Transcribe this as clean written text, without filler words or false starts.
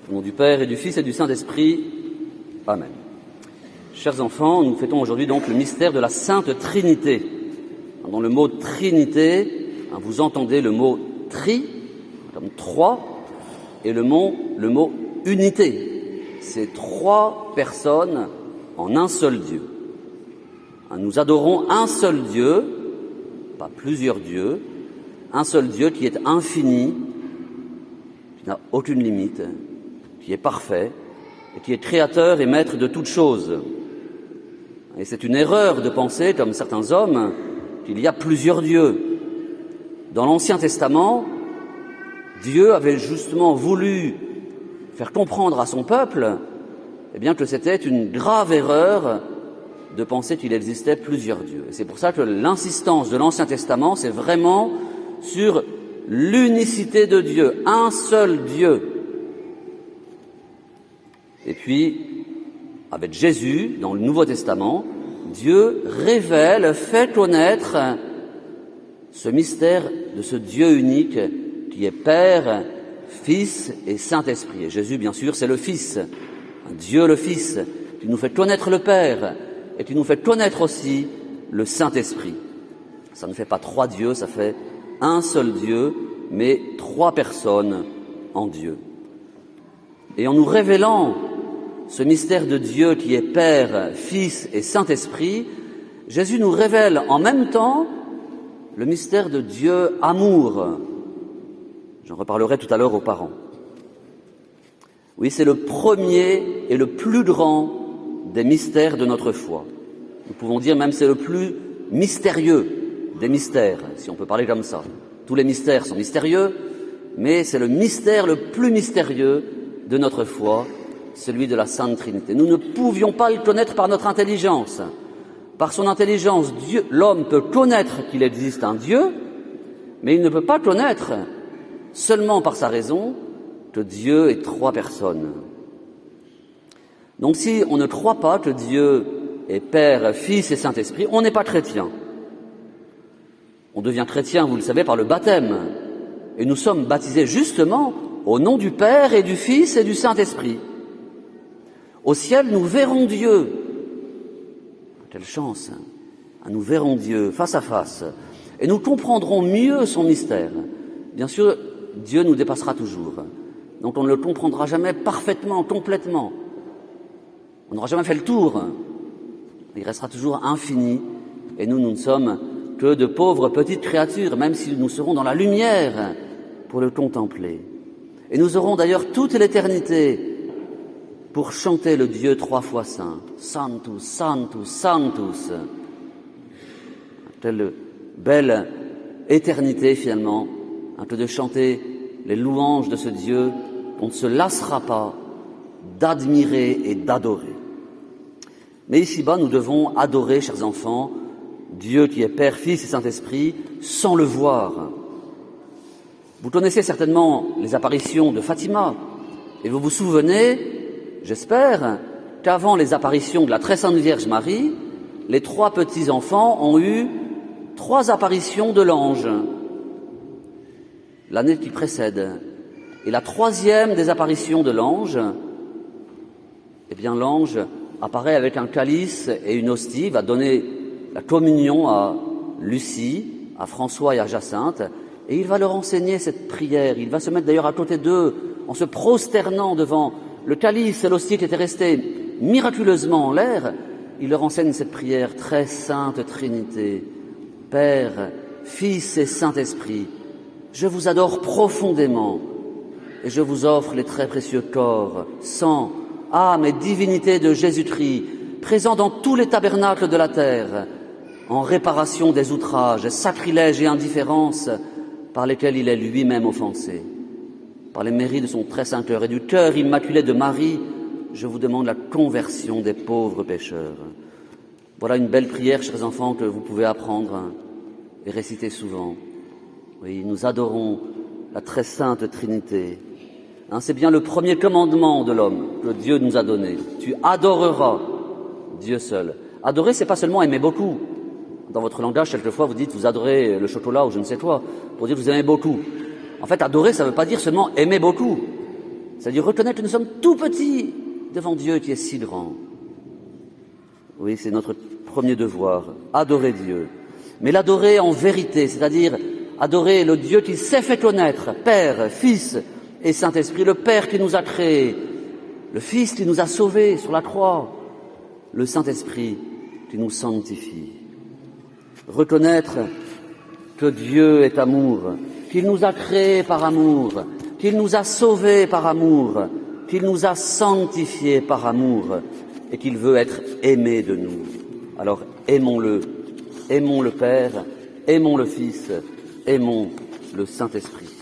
Au nom du Père et du Fils et du Saint-Esprit. Amen. Chers enfants, nous fêtons aujourd'hui donc le mystère de la Sainte Trinité. Dans le mot Trinité, vous entendez le mot tri, comme trois, et le mot unité. C'est trois personnes en un seul Dieu. Nous adorons un seul Dieu, pas plusieurs dieux, un seul Dieu qui est infini, qui n'a aucune limite, qui est parfait et qui est créateur et maître de toutes choses. Et c'est une erreur de penser, comme certains hommes, qu'il y a plusieurs dieux. Dans l'Ancien Testament, Dieu avait justement voulu faire comprendre à son peuple que c'était une grave erreur de penser qu'il existait plusieurs dieux. Et c'est pour ça que l'insistance de l'Ancien Testament, c'est vraiment sur l'unicité de Dieu, un seul Dieu. Et puis, avec Jésus, dans le Nouveau Testament, Dieu révèle, fait connaître ce mystère de ce Dieu unique qui est Père, Fils et Saint-Esprit. Et Jésus, bien sûr, c'est le Fils, Dieu le Fils, qui nous fait connaître le Père et qui nous fait connaître aussi le Saint-Esprit. Ça ne fait pas trois dieux, ça fait un seul Dieu, mais trois personnes en Dieu. Et en nous révélant ce mystère de Dieu qui est Père, Fils et Saint-Esprit, Jésus nous révèle en même temps le mystère de Dieu amour. J'en reparlerai tout à l'heure aux parents. Oui, c'est le premier et le plus grand des mystères de notre foi. Nous pouvons dire même c'est le plus mystérieux des mystères, si on peut parler comme ça. Tous les mystères sont mystérieux, mais c'est le mystère le plus mystérieux de notre foi, celui de la Sainte Trinité. Nous ne pouvions pas le connaître par notre intelligence. Par son intelligence, l'homme peut connaître qu'il existe un Dieu, mais il ne peut pas connaître seulement par sa raison que Dieu est trois personnes. Donc si on ne croit pas que Dieu est Père, Fils et Saint-Esprit, on n'est pas chrétien. On devient chrétien, vous le savez, par le baptême. Et nous sommes baptisés justement au nom du Père et du Fils et du Saint-Esprit. Au ciel, nous verrons Dieu. Quelle chance, hein. Nous verrons Dieu face à face. Et nous comprendrons mieux son mystère. Bien sûr, Dieu nous dépassera toujours. Donc on ne le comprendra jamais parfaitement, complètement. On n'aura jamais fait le tour. Il restera toujours infini. Et nous ne sommes que de pauvres petites créatures, même si nous serons dans la lumière pour le contempler. Et nous aurons d'ailleurs toute l'éternité pour chanter le Dieu trois fois saint. Sanctus, Sanctus, Sanctus. Quelle belle éternité finalement, que de chanter les louanges de ce Dieu qu'on ne se lassera pas d'admirer et d'adorer. Mais ici-bas, nous devons adorer, chers enfants, Dieu qui est Père, Fils et Saint-Esprit, sans le voir. Vous connaissez certainement les apparitions de Fatima, et vous vous souvenez, j'espère, qu'avant les apparitions de la Très Sainte Vierge Marie, les trois petits-enfants ont eu trois apparitions de l'ange l'année qui précède. Et la troisième des apparitions de l'ange, l'ange apparaît avec un calice et une hostie, va donner la communion à Lucie, à François et à Jacinthe, et il va leur enseigner cette prière. Il va se mettre d'ailleurs à côté d'eux, en se prosternant devant le calice et l'hostie qui étaient restés miraculeusement en l'air. Il leur enseigne cette prière, très sainte Trinité, Père, Fils et Saint-Esprit. Je vous adore profondément et je vous offre les très précieux corps, sang, âme et divinité de Jésus-Christ, présents dans tous les tabernacles de la terre, en réparation des outrages, sacrilèges et indifférences par lesquels il est lui-même offensé. Par les mérites de son très saint cœur et du cœur immaculé de Marie, je vous demande la conversion des pauvres pécheurs. Voilà une belle prière, chers enfants, que vous pouvez apprendre et réciter souvent. Oui, nous adorons la très sainte Trinité. C'est bien le premier commandement de l'homme que Dieu nous a donné. Tu adoreras Dieu seul. Adorer, c'est pas seulement aimer beaucoup. Dans votre langage, quelquefois, vous dites vous adorez le chocolat ou je ne sais quoi, pour dire que vous aimez beaucoup. En fait, adorer, ça ne veut pas dire seulement aimer beaucoup. c'est-à-dire reconnaître que nous sommes tout petits devant Dieu qui est si grand. Oui, c'est notre premier devoir, adorer Dieu. Mais l'adorer en vérité, c'est-à-dire adorer le Dieu qui s'est fait connaître, Père, Fils et Saint-Esprit, le Père qui nous a créés, le Fils qui nous a sauvés sur la croix, le Saint-Esprit qui nous sanctifie. Reconnaître que Dieu est amour, qu'il nous a créés par amour, qu'il nous a sauvés par amour, qu'il nous a sanctifiés par amour et qu'il veut être aimé de nous. Alors aimons-le, aimons le Père, aimons le Fils, aimons le Saint-Esprit.